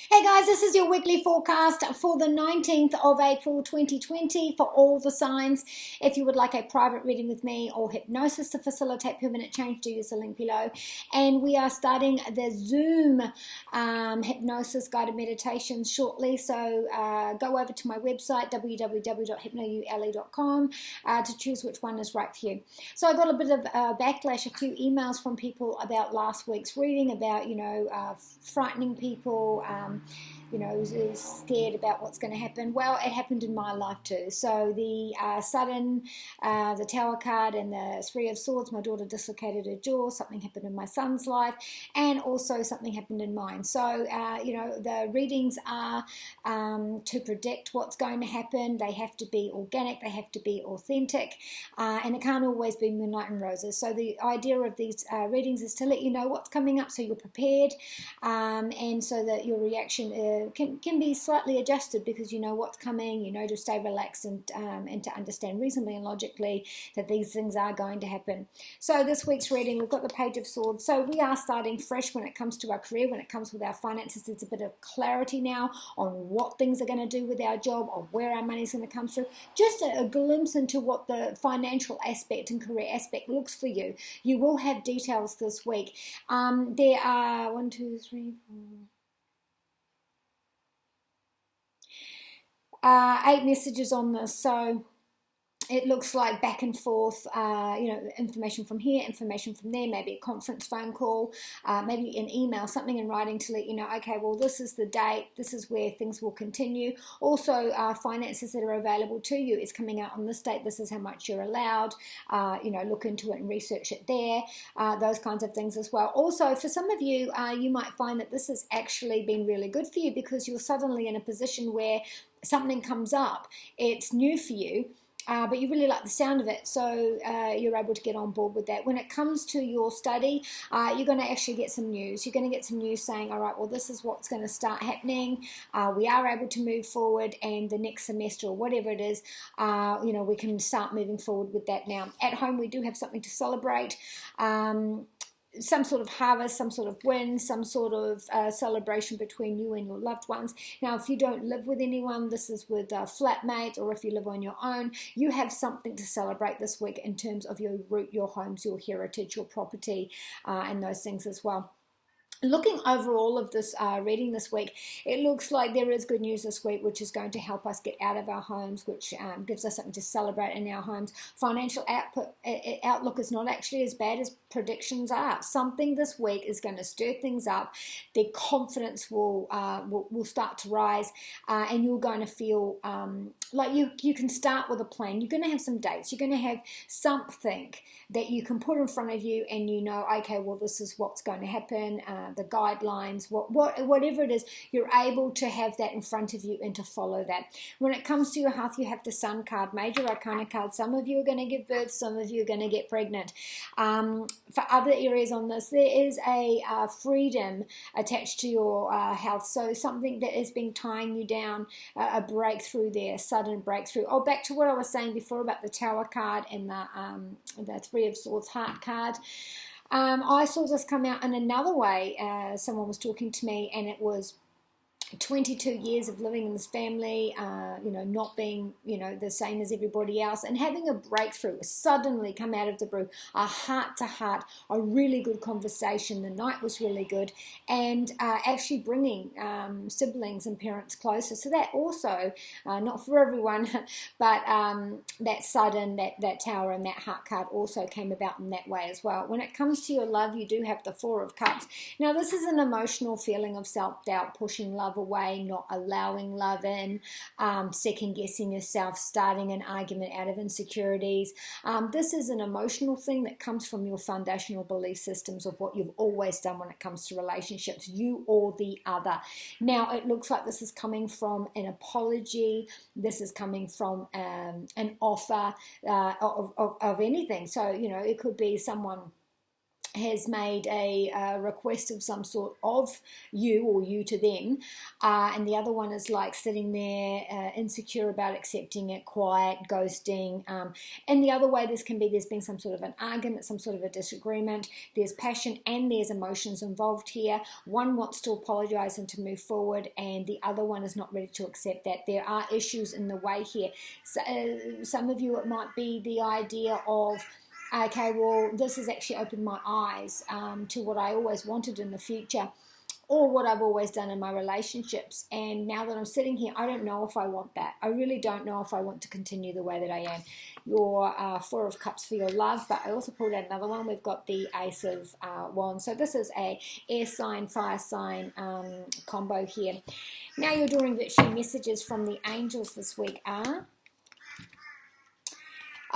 Hey guys, this is your weekly forecast for the 19th of April 2020 for all the signs. If you would like a private reading with me or hypnosis to facilitate permanent change, do use the link below. And we are starting the Zoom hypnosis guided meditations shortly. So go over to my website, www.hypnoule.com, to choose which one is right for you. So I got a bit of backlash, a few emails from people about last week's reading, about, frightening people, is scared about what's going to happen. Well, it happened in my life too. So the Sudden, the Tower card, and the Three of Swords, my daughter dislocated her jaw, something happened in my son's life, and also something happened in mine. So, the readings are to predict what's going to happen. They have to be organic, they have to be authentic, and it can't always be moonlight and roses. So the idea of these readings is to let you know what's coming up so you're prepared, and so that your reaction can be slightly adjusted because you know what's coming, to stay relaxed and to understand reasonably and logically that these things are going to happen. So this week's reading, we've got the Page of Swords. So we are starting fresh when it comes to our career, when it comes with our finances. There's a bit of clarity now on what things are going to do with our job, on where our money's going to come through. Just a glimpse into what the financial aspect and career aspect looks for you. You will have details this week. There are 1, 2, 3, 4, 8 messages on this. So it looks like back and forth, information from here, information from there, maybe a conference phone call, maybe an email, something in writing to let you know, okay, well, this is the date, this is where things will continue. Also, finances that are available to you is coming out on this date, this is how much you're allowed, look into it and research it there, those kinds of things as well. Also, for some of you, you might find that this has actually been really good for you because you're suddenly in a position where something comes up, it's new for you, but you really like the sound of it, so you're able to get on board with that. When it comes to your study, you're going to actually get some news. You're going to get some news saying, all right, well, this is what's going to start happening. We are able to move forward, and the next semester or whatever it is, we can start moving forward with that now. At home, we do have something to celebrate. Some sort of harvest, some sort of win, some sort of celebration between you and your loved ones. Now, if you don't live with anyone, this is with flatmates, or if you live on your own, you have something to celebrate this week in terms of your root, your homes, your heritage, your property, and those things as well. Looking over all of this reading this week, it looks like there is good news this week, which is going to help us get out of our homes, which gives us something to celebrate in our homes. Financial outlook is not actually as bad as predictions are. Something this week is going to stir things up. Their confidence will start to rise, and you're going to feel like you can start with a plan. You're going to have some dates. You're going to have something that you can put in front of you, and okay, well, this is what's going to happen. The guidelines, whatever it is, you're able to have that in front of you and to follow that. When it comes to your health, you have the Sun card, Major Arcana card. Some of you are going to give birth, some of you are going to get pregnant. For other areas on this, there is a freedom attached to your health. So something that has been tying you down, a breakthrough there, sudden breakthrough. Oh, back to what I was saying before about the Tower card and the Three of Swords Heart card. I saw this come out in another way. Someone was talking to me, and it was 22 years of living in this family, not being, the same as everybody else, and having a breakthrough, suddenly come out of the blue, a heart-to-heart, a really good conversation. The night was really good, and actually bringing siblings and parents closer. So that also, not for everyone, but that Sudden, that Tower and that Heart card also came about in that way as well. When it comes to your love, you do have the Four of Cups. Now, this is an emotional feeling of self-doubt, pushing love away, not allowing love in, second guessing yourself, starting an argument out of insecurities. This is an emotional thing that comes from your foundational belief systems of what you've always done when it comes to relationships, you or the other. Now, it looks like this is coming from an apology. This is coming from an offer of anything. So, it could be someone has made a request of some sort of you, or you to them, and the other one is like sitting there insecure about accepting it, quiet, ghosting. And the other way there's been some sort of an argument, some sort of a disagreement. There's passion and there's emotions involved here. One wants to apologize and to move forward, and the other one is not ready to accept that. There are issues in the way here. So, some of you, it might be the idea of, okay, well, this has actually opened my eyes to what I always wanted in the future, or what I've always done in my relationships. And now that I'm sitting here, I don't know if I want that. I really don't know if I want to continue the way that I am. Your Four of Cups for your love, but I also pulled out another one. We've got the Ace of Wands. So this is a air sign, fire sign combo here. Now your Adoring Virtue messages from the angels this week are...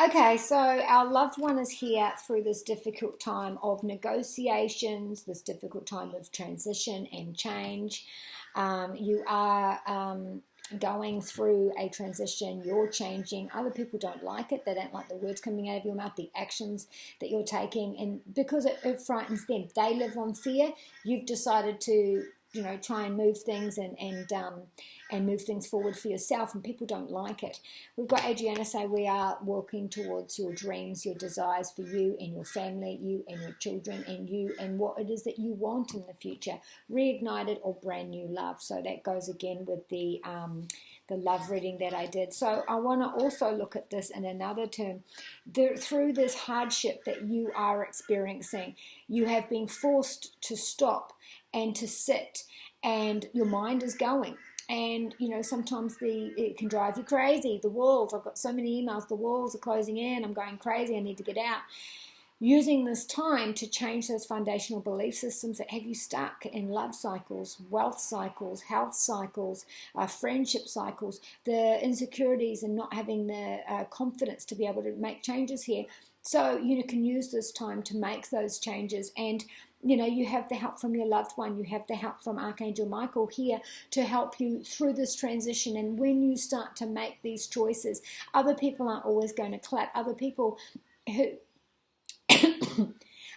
Okay, so our loved one is here through this difficult time of negotiations, this difficult time of transition and change. You are going through a transition, you're changing. Other people don't like it. They don't like the words coming out of your mouth, the actions that you're taking, and because it frightens them. They live on fear. You've decided to, you know, try and move things and move things forward for yourself, and people don't like it. We've got Adriana say, we are walking towards your dreams, your desires for you and your family, you and your children, and you and what it is that you want in the future, reignited or brand new love. So that goes again with the love reading that I did. So I want to also look at this in another term. Through this hardship that you are experiencing, you have been forced to stop and to sit, and your mind is going. And, you know, sometimes it can drive you crazy. The walls, I've got so many emails, the walls are closing in, I'm going crazy, I need to get out. Using this time to change those foundational belief systems that have you stuck in love cycles, wealth cycles, health cycles, friendship cycles, the insecurities and not having the confidence to be able to make changes here. So you can use this time to make those changes, and you know, you have the help from your loved one, you have the help from Archangel Michael here to help you through this transition. And when you start to make these choices, other people aren't always going to clap. Other people who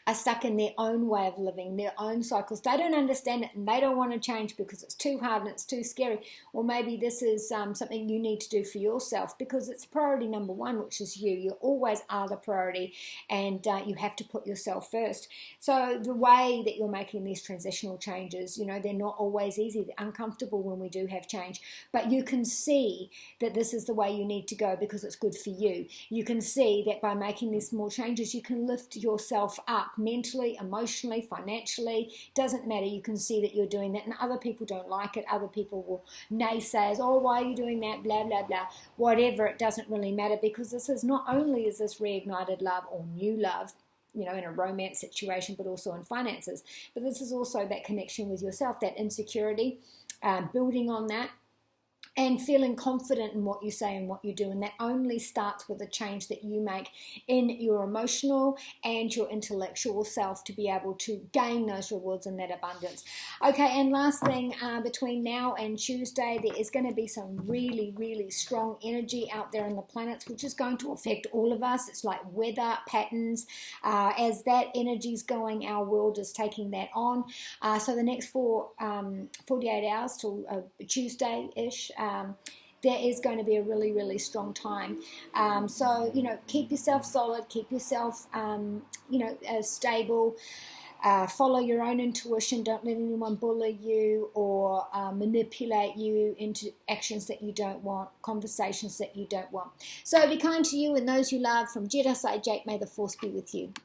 are stuck in their own way of living, their own cycles. They don't understand it and they don't want to change because it's too hard and it's too scary. Or maybe this is something you need to do for yourself because it's priority number one, which is you. You always are the priority, and you have to put yourself first. So the way that you're making these transitional changes, you know, they're not always easy. They're uncomfortable when we do have change. But you can see that this is the way you need to go because it's good for you. You can see that by making these small changes, you can lift yourself up mentally, emotionally, financially. Doesn't matter. You can see that you're doing that, and other people don't like it. Other people will naysay, oh, why are you doing that, blah blah blah, whatever. It doesn't really matter, because this is not only is this reignited love or new love, you know, in a romance situation, but also in finances, but this is also that connection with yourself, that insecurity, building on that and feeling confident in what you say and what you do. And that only starts with a change that you make in your emotional and your intellectual self to be able to gain those rewards and that abundance. Okay, and last thing, between now and Tuesday, there is going to be some really, really strong energy out there in the planets, which is going to affect all of us. It's like weather patterns. As that energy is going, our world is taking that on. So the next 48 hours till Tuesday-ish, there is going to be a really, really strong time. So, you know, keep yourself solid, keep yourself, stable. Follow your own intuition. Don't let anyone bully you or manipulate you into actions that you don't want, conversations that you don't want. So be kind to you and those you love. From Jedi Side Jake, may the force be with you.